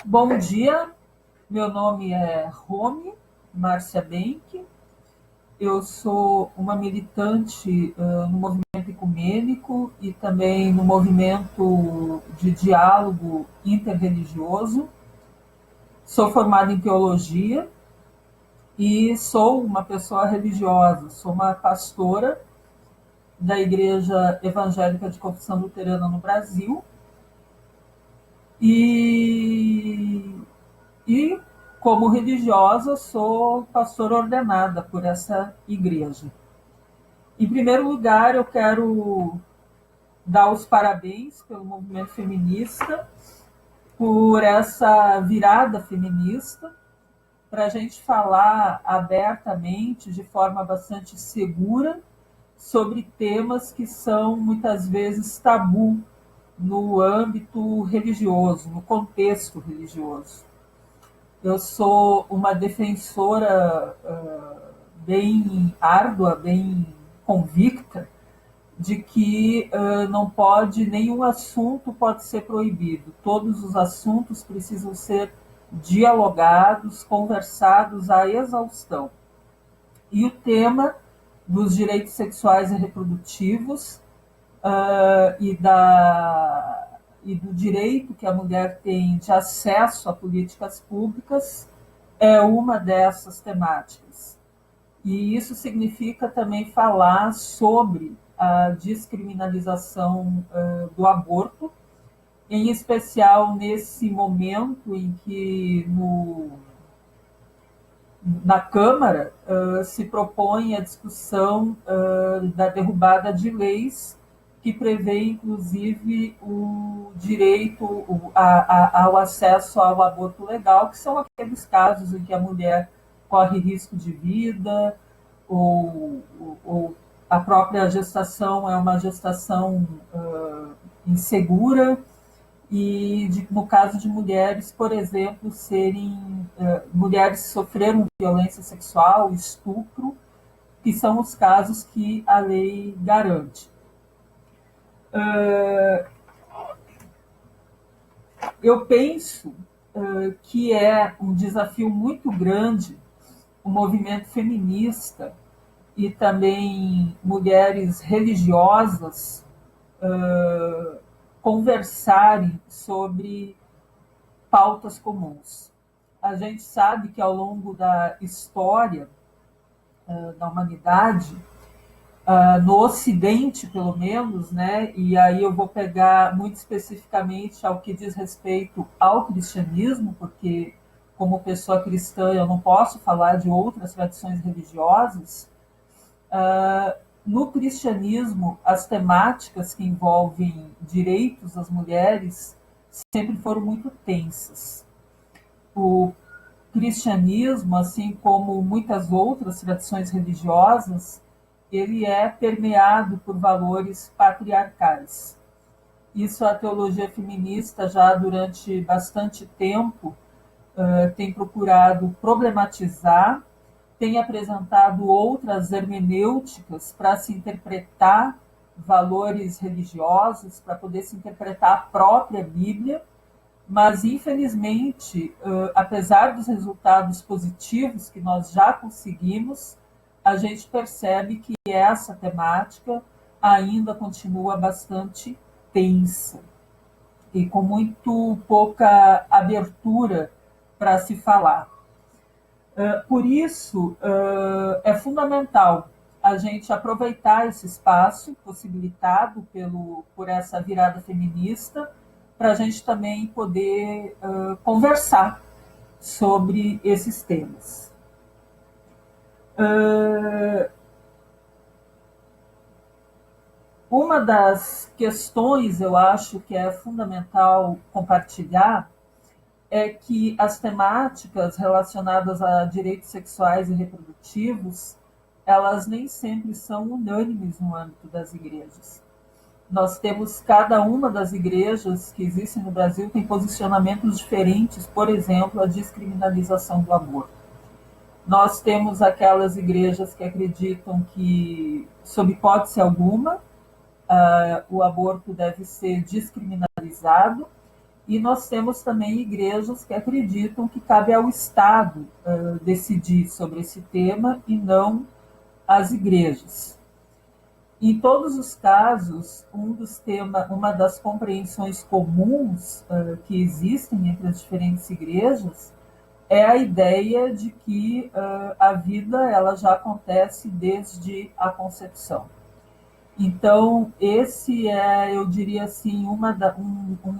Bom dia, meu nome é Rome Márcia Benck, eu sou uma militante no movimento ecumênico e também no movimento de diálogo interreligioso. Sou formada em teologia e sou uma pessoa religiosa, sou uma pastora da Igreja Evangélica de Confissão Luterana no Brasil e E, como religiosa, sou pastora ordenada por essa igreja. Em primeiro lugar, eu quero dar os parabéns pelo movimento feminista, por essa virada feminista, para a gente falar abertamente, de forma bastante segura, sobre temas que são muitas vezes tabu no âmbito religioso, no contexto religioso. Eu sou uma defensora bem árdua, bem convicta, de que não pode, nenhum assunto pode ser proibido. Todos os assuntos precisam ser dialogados, conversados à exaustão. E o tema dos direitos sexuais e reprodutivos e do direito que a mulher tem de acesso a políticas públicas é uma dessas temáticas. E isso significa também falar sobre a descriminalização do aborto, em especial nesse momento em que na Câmara se propõe a discussão da derrubada de leis que prevê, inclusive, o direito ao acesso ao aborto legal, que são aqueles casos em que a mulher corre risco de vida ou a própria gestação é uma gestação insegura e no caso de mulheres, por exemplo, mulheres que sofreram violência sexual, estupro, que são os casos que a lei garante. Eu penso que é um desafio muito grande o movimento feminista e também mulheres religiosas conversarem sobre pautas comuns. A gente sabe que ao longo da história da humanidade, no Ocidente, pelo menos, né? E aí eu vou pegar muito especificamente ao que diz respeito ao cristianismo, porque como pessoa cristã eu não posso falar de outras tradições religiosas. No cristianismo, as temáticas que envolvem direitos das mulheres sempre foram muito tensas. O cristianismo, assim como muitas outras tradições religiosas, ele é permeado por valores patriarcais. Isso a teologia feminista já durante bastante tempo tem procurado problematizar, tem apresentado outras hermenêuticas para se interpretar valores religiosos, para poder se interpretar a própria Bíblia, mas infelizmente, apesar dos resultados positivos que nós já conseguimos, a gente percebe que essa temática ainda continua bastante tensa e com muito pouca abertura para se falar. Por isso, é fundamental a gente aproveitar esse espaço possibilitado por essa virada feminista para a gente também poder conversar sobre esses temas. Uma das questões, eu acho que é fundamental compartilhar, é que as temáticas relacionadas a direitos sexuais e reprodutivos, elas nem sempre são unânimes no âmbito das igrejas. Nós temos cada uma das igrejas que existem no Brasil tem posicionamentos diferentes, por exemplo, a descriminalização do aborto. Nós temos aquelas igrejas que acreditam que, sob hipótese alguma, o aborto deve ser descriminalizado, E nós temos também igrejas que acreditam que cabe ao Estado decidir sobre esse tema e não às igrejas. Em todos os casos, uma das compreensões comuns que existem entre as diferentes igrejas é a ideia de que a vida ela já acontece desde a concepção. Então, esse é, eu diria assim, um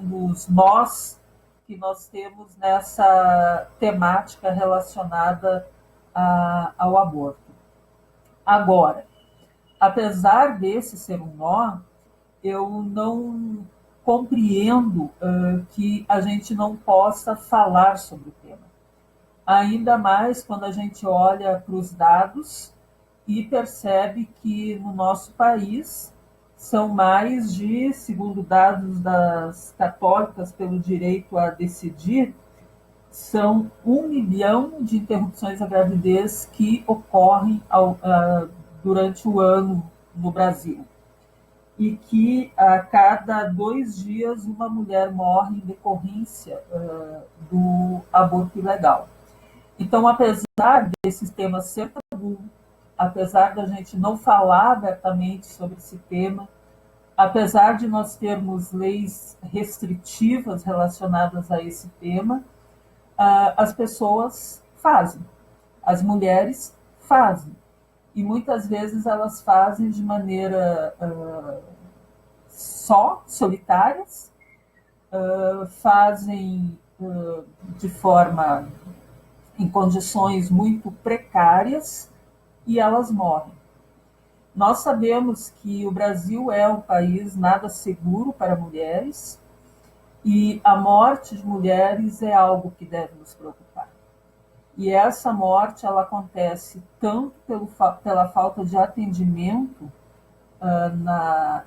dos nós que nós temos nessa temática relacionada ao aborto. Agora, apesar desse ser um nó, eu não compreendo que a gente não possa falar sobre o tema. Ainda mais quando a gente olha para os dados e percebe que no nosso país são mais de, segundo dados das católicas pelo direito a decidir, são 1 milhão de interrupções à gravidez que ocorrem durante o ano no Brasil. E que a cada 2 dias uma mulher morre em decorrência do aborto ilegal. Então, apesar desse tema ser tabu, apesar da gente não falar abertamente sobre esse tema, apesar de nós termos leis restritivas relacionadas a esse tema, as pessoas fazem, as mulheres fazem. E muitas vezes elas fazem de maneira solitárias, fazem de forma em condições muito precárias e elas morrem. Nós sabemos que o Brasil é um país nada seguro para mulheres e a morte de mulheres é algo que deve nos preocupar. E essa morte ela acontece tanto pela falta de atendimento,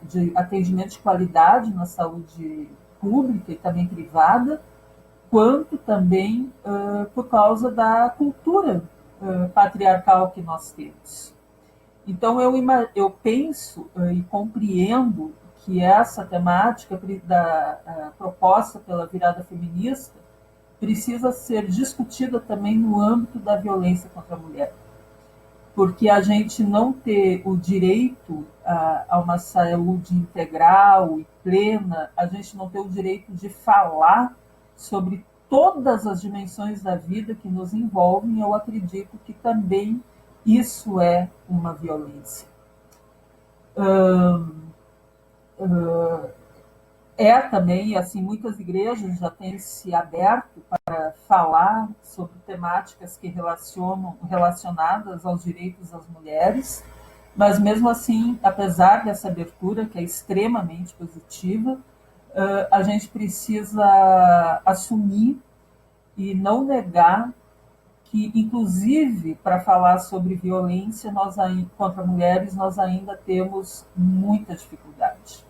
de atendimento de qualidade na saúde pública e também privada, quanto também por causa da cultura patriarcal que nós temos. Então, eu penso e compreendo que essa temática proposta pela virada feminista precisa ser discutida também no âmbito da violência contra a mulher. Porque a gente não ter o direito a uma saúde integral e plena, a gente não ter o direito de falar sobre todas as dimensões da vida que nos envolvem, eu acredito que também isso é uma violência. É também, assim, muitas igrejas já têm se aberto para falar sobre temáticas que relacionadas aos direitos das mulheres, mas mesmo assim, apesar dessa abertura, que é extremamente positiva, a gente precisa assumir e não negar que, inclusive, para falar sobre violência contra mulheres, nós ainda temos muita dificuldade.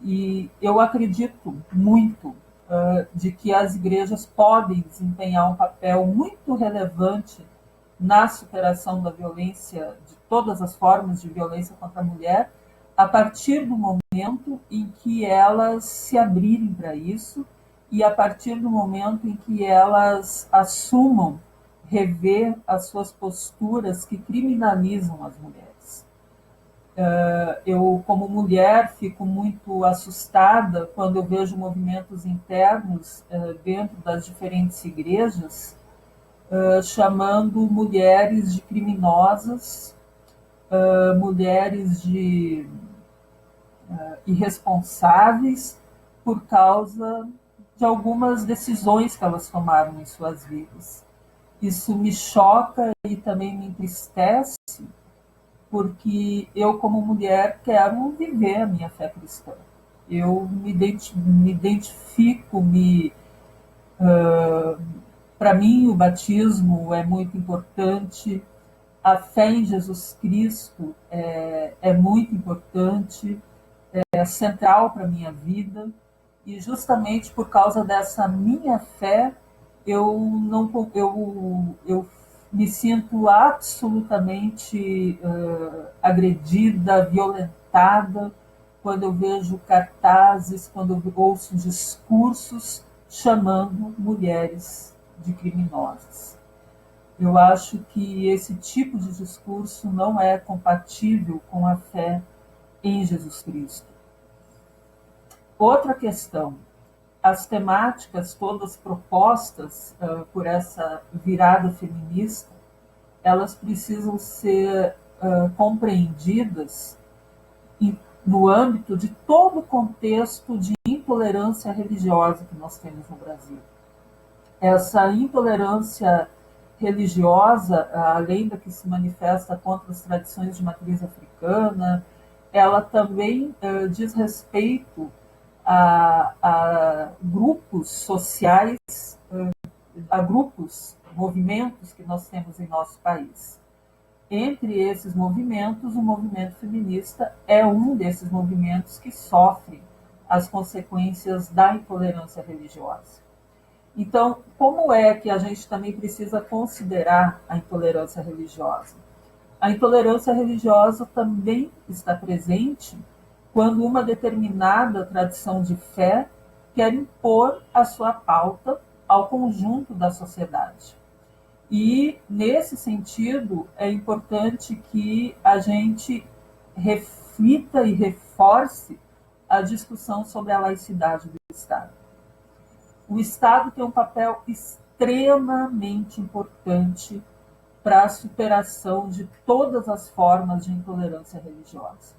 E eu acredito muito de que as igrejas podem desempenhar um papel muito relevante na superação da violência, de todas as formas de violência contra a mulher, a partir do momento em que elas se abrirem para isso e a partir do momento em que elas assumam rever as suas posturas que criminalizam as mulheres. Eu, como mulher, fico muito assustada quando eu vejo movimentos internos dentro das diferentes igrejas chamando mulheres de criminosas, mulheres de irresponsáveis por causa de algumas decisões que elas tomaram em suas vidas. Isso me choca e também me entristece, porque eu, como mulher, quero viver a minha fé cristã. Eu me identifico, para mim o batismo é muito importante, a fé em Jesus Cristo é muito importante, é central para a minha vida, e justamente por causa dessa minha fé, eu me sinto absolutamente agredida, violentada quando eu vejo cartazes, quando eu ouço discursos chamando mulheres de criminosas. Eu acho que esse tipo de discurso não é compatível com a fé em Jesus Cristo. Outra questão, as temáticas todas propostas por essa virada feminista, elas precisam ser compreendidas no âmbito de todo o contexto de intolerância religiosa que nós temos no Brasil. Essa intolerância religiosa, além da que se manifesta contra as tradições de matriz africana, ela também diz respeito a grupos sociais, a grupos, movimentos que nós temos em nosso país. Entre esses movimentos, o movimento feminista é um desses movimentos que sofre as consequências da intolerância religiosa. Então, como é que a gente também precisa considerar a intolerância religiosa? A intolerância religiosa também está presente quando uma determinada tradição de fé quer impor a sua pauta ao conjunto da sociedade. E, nesse sentido, é importante que a gente reflita e reforce a discussão sobre a laicidade do Estado. O Estado tem um papel extremamente importante para a superação de todas as formas de intolerância religiosa,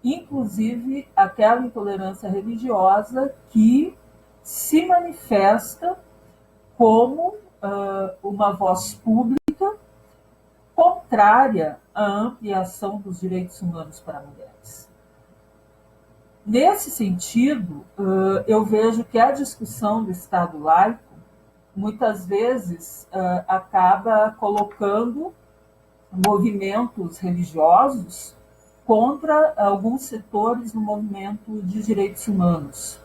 inclusive aquela intolerância religiosa que se manifesta como uma voz pública contrária à ampliação dos direitos humanos para mulheres. Nesse sentido, eu vejo que a discussão do Estado laico muitas vezes acaba colocando movimentos religiosos contra alguns setores no movimento de direitos humanos.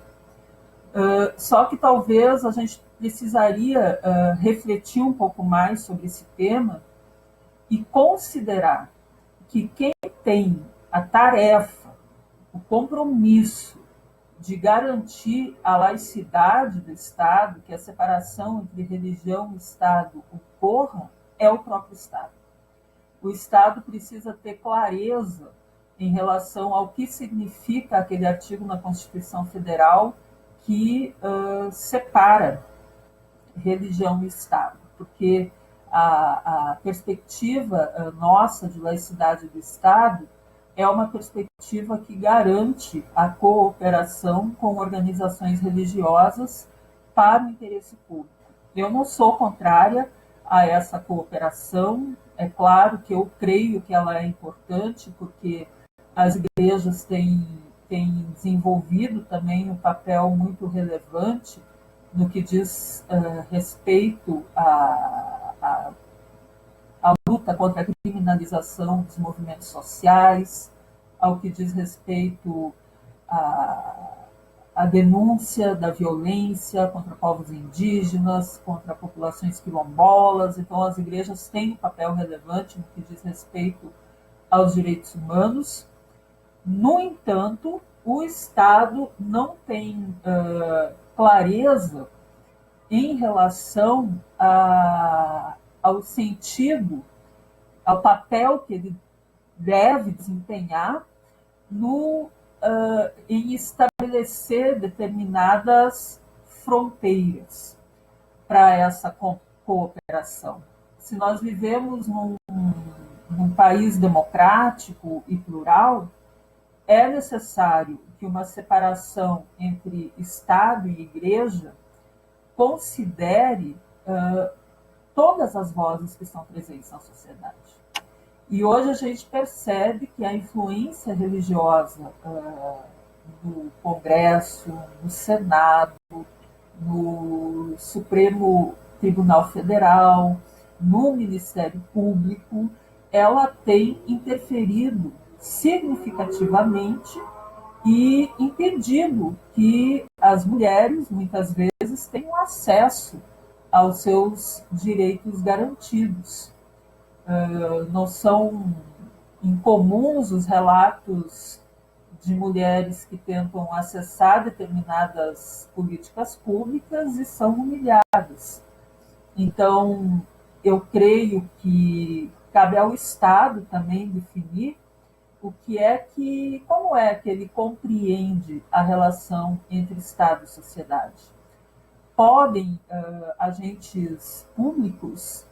Só que talvez a gente precisaria refletir um pouco mais sobre esse tema e considerar que quem tem a tarefa, o compromisso de garantir a laicidade do Estado, que a separação entre religião e Estado ocorra, é o próprio Estado. O Estado precisa ter clareza em relação ao que significa aquele artigo na Constituição Federal que separa religião e Estado, porque a perspectiva nossa de laicidade do Estado é uma perspectiva que garante a cooperação com organizações religiosas para o interesse público. Eu não sou contrária a essa cooperação, é claro que eu creio que ela é importante, porque as igrejas têm desenvolvido também um papel muito relevante no que diz respeito à luta contra a criminalização dos movimentos sociais, ao que diz respeito à denúncia da violência contra povos indígenas, contra populações quilombolas. Então, as igrejas têm um papel relevante no que diz respeito aos direitos humanos. No entanto, o Estado não tem clareza em relação ao sentido, ao papel que ele deve desempenhar em estabelecer determinadas fronteiras para essa cooperação. Se nós vivemos num país democrático e plural, é necessário que uma separação entre Estado e Igreja considere todas as vozes que estão presentes na sociedade. E hoje a gente percebe que a influência religiosa no Congresso, no Senado, no Supremo Tribunal Federal, no Ministério Público, ela tem interferido significativamente e impedido que as mulheres, muitas vezes, tenham acesso aos seus direitos garantidos. Não são incomuns os relatos de mulheres que tentam acessar determinadas políticas públicas e são humilhadas. Então, eu creio que cabe ao Estado também definir como é que ele compreende a relação entre Estado e sociedade. Podem agentes públicos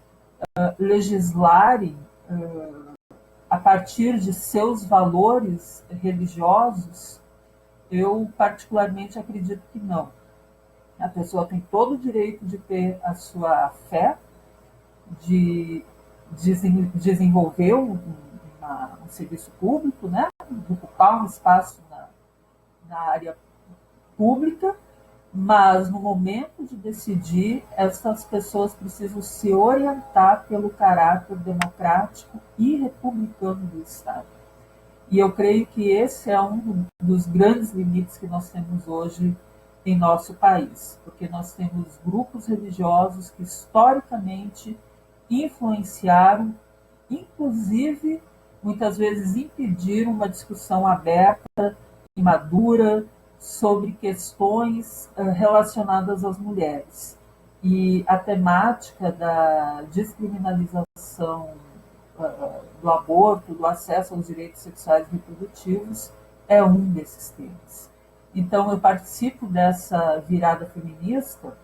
legislarem a partir de seus valores religiosos? Eu particularmente acredito que não. A pessoa tem todo o direito de ter a sua fé, de desenvolver um serviço público, né? De ocupar um espaço na área pública, mas no momento de decidir, essas pessoas precisam se orientar pelo caráter democrático e republicano do Estado. E eu creio que esse é um dos grandes limites que nós temos hoje em nosso país, porque nós temos grupos religiosos que historicamente influenciaram, inclusive, muitas vezes impediram uma discussão aberta e madura sobre questões relacionadas às mulheres. E a temática da descriminalização do aborto, do acesso aos direitos sexuais e reprodutivos, é um desses temas. Então, eu participo dessa virada feminista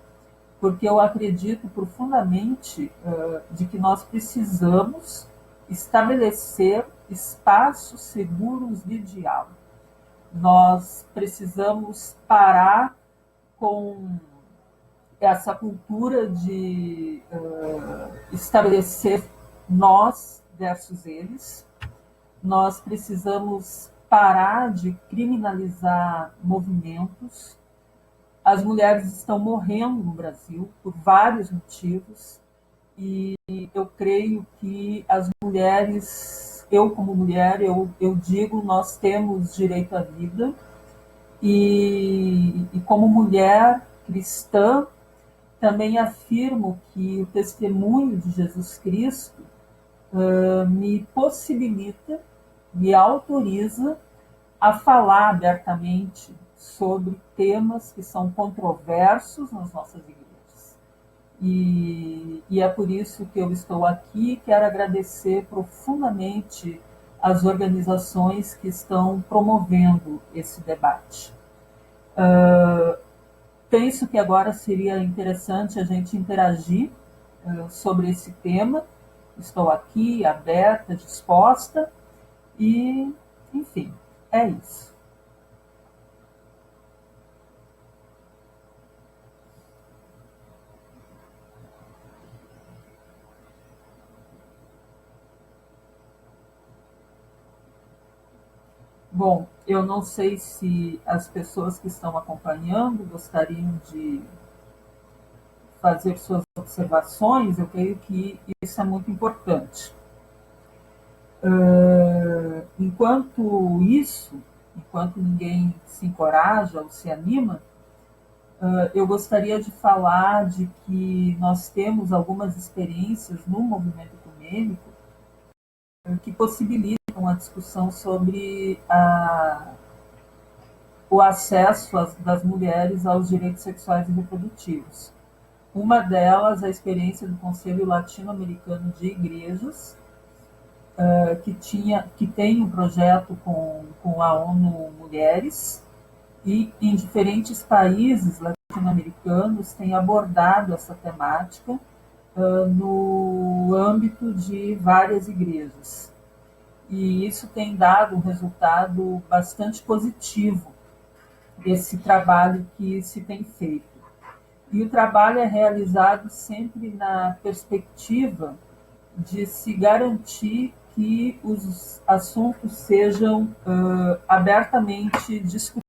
porque eu acredito profundamente de que nós precisamos estabelecer espaços seguros de diálogo. Nós precisamos parar com essa cultura de estabelecer nós versus eles. Nós precisamos parar de criminalizar movimentos. As mulheres estão morrendo no Brasil por vários motivos e eu creio que as mulheres, eu como mulher, eu digo, nós temos direito à vida e como mulher cristã também afirmo que o testemunho de Jesus Cristo me possibilita, me autoriza a falar abertamente sobre temas que são controversos nas nossas igrejas. E é por isso que eu estou aqui. Quero agradecer profundamente as organizações que estão promovendo esse debate. Penso que agora seria interessante a gente interagir sobre esse tema. Estou aqui, aberta, disposta e, enfim, é isso. Bom, eu não sei se as pessoas que estão acompanhando gostariam de fazer suas observações. Eu creio que isso é muito importante. Enquanto ninguém se encoraja ou se anima, eu gostaria de falar de que nós temos algumas experiências no movimento ecumênico que possibilitam a discussão sobre o acesso das mulheres aos direitos sexuais e reprodutivos. Uma delas, a experiência do Conselho Latino-Americano de Igrejas, que tem um projeto com a ONU Mulheres, e em diferentes países latino-americanos tem abordado essa temática no âmbito de várias igrejas. E isso tem dado um resultado bastante positivo desse trabalho que se tem feito. E o trabalho é realizado sempre na perspectiva de se garantir que os assuntos sejam abertamente discutidos